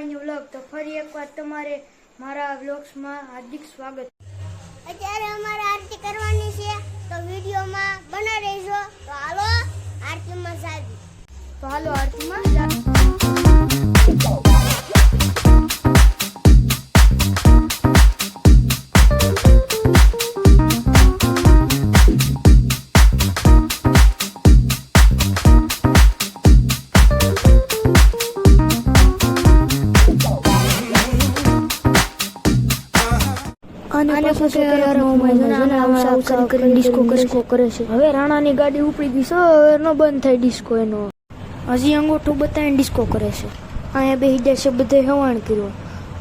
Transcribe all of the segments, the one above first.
My new vlog. તો ફરી એકવાર તમારે મારા વ્લોગ્સમાં હાર્દિક સ્વાગત। અત્યારે અમારે આરતી કરવાની છે તો વિડિયોમાં બના રહેજો। તો હાલો આરતીમાં જાવી। તો હાલો આરતીમાં ડિસ્કો કરે છે। હવે રાણાની ગાડી ઉપડી ગઈ છે, નો બંધ થાય ડિસ્કો એનો। હજી અંગૂઠું બતાવીને ડિસ્કો કરે છે। અહીંયા બેસી જાય છે, બધે હવાણ કર્યો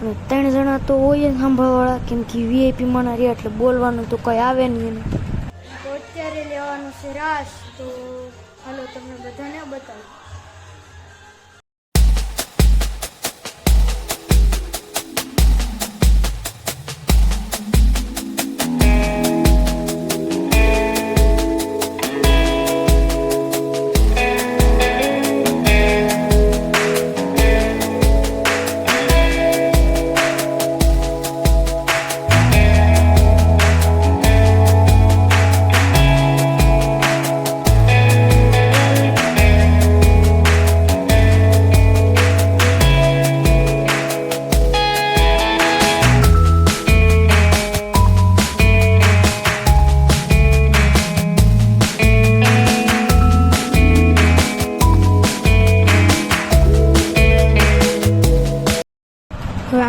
અને 3 જણા તો હોય સાંભળવાળા, કેમ કે વીઆઈપી માં રહ્યા એટલે બોલવાનું તો કઈ આવે નહીં એને। તો અત્યારે લેવાનું છે રાસ, તો હાલો તમને બધાને બતાવું।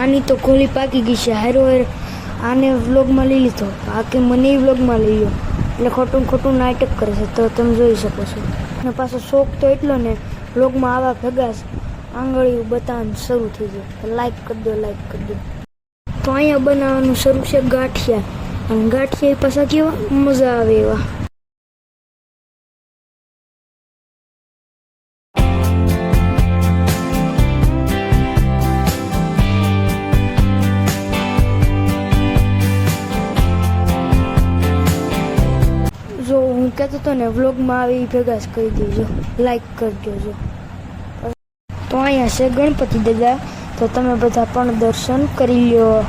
આની તો ગોળી પાકી ગઈ છે, હારો આને વ્લોગમાં લઈ લીધો, બાકી મને વ્લોગમાં લઈ લો એટલે ખોટું ખોટું નાટક કરે છે, તો તમે જોઈ શકો છો। અને પાછો શોખ તો એટલો ને વ્લોગમાં આવા ભેગા આંગળીઓ બતાવવાનું શરૂ થઈ જાય। લાઈક કરી દો, લાઈક કરી દો। તો અહીંયા બનાવવાનું શરૂ છે ગાંઠિયા, અને ગાંઠિયા પાછા કેવા મજા આવે એવા। જો હું કહેતો હતો ને વ્લોગમાં આવી ભેગા જ કરી દેજો, લાઈક કરી દેજો। તો અહીંયા છે ગણપતિ દાદા, તો તમે બધા પણ દર્શન કરી લ્યો।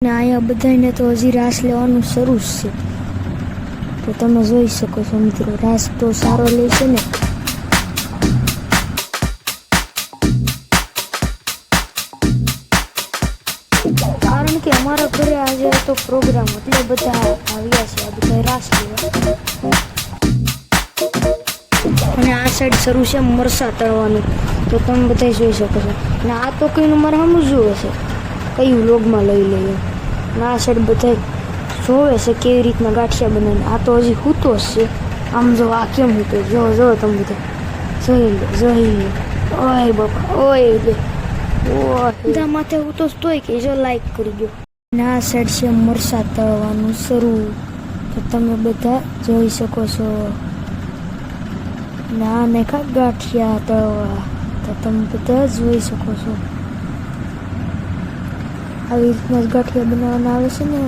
ને અહીંયા બધાને તો હજી રાસ લેવાનું શરૂ જ છે, તો તમે જોઈ શકો છો મિત્રો, રાસ તો સારો લે છે ને। કારણ કે અમારા ઘરે આજે તો પ્રોગ્રામ એટલે બધા આવ્યા છે, આ બધા રાસ લેવા। અને આ સાઈડ શરૂ છે મરસા તળવાનું, તો તમે બધા જોઈ શકો છો। અને આ તો કઈ મારે સમજવું હશે કઈ વ્લોગમાં લઈ લઈએ। અને આ સાઈડ બધા જોવે છે કેવી રીતના ગાંઠિયા બનાવીને। આ તો હજી હૂતો જ છે, આમ જો આ કેમ હૂતો, જો જો તમે બધા જોઈ લો, જોઈ લો। ઓય બાપા, ઓય બે બધા માથે હું તો તોય કે જો લાઈક કરી દો। અને આ સાઈડ છે મરસા તળવાનું શરૂ, તો તમે બધા જોઈ શકો છો। અને આ ને ગાંઠિયા તળવા, તો તમે બધા જોઈ શકો છો। આવી રીતના જ ગાંઠિયા બનાવવાના આવે છે ને।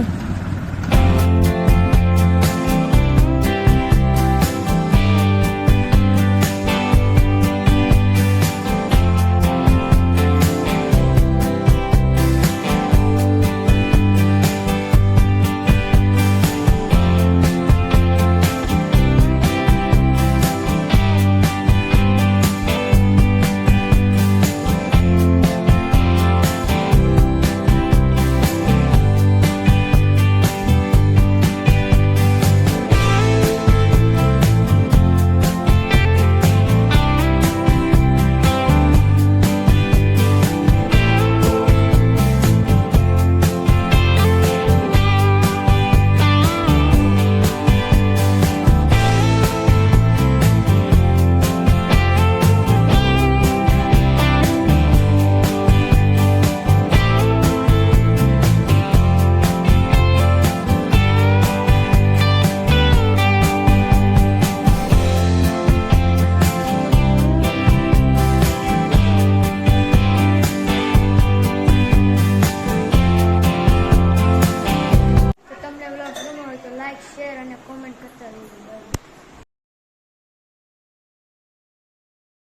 તો લાઈક શેર અને કોમેન્ટ કરતા રહેજો.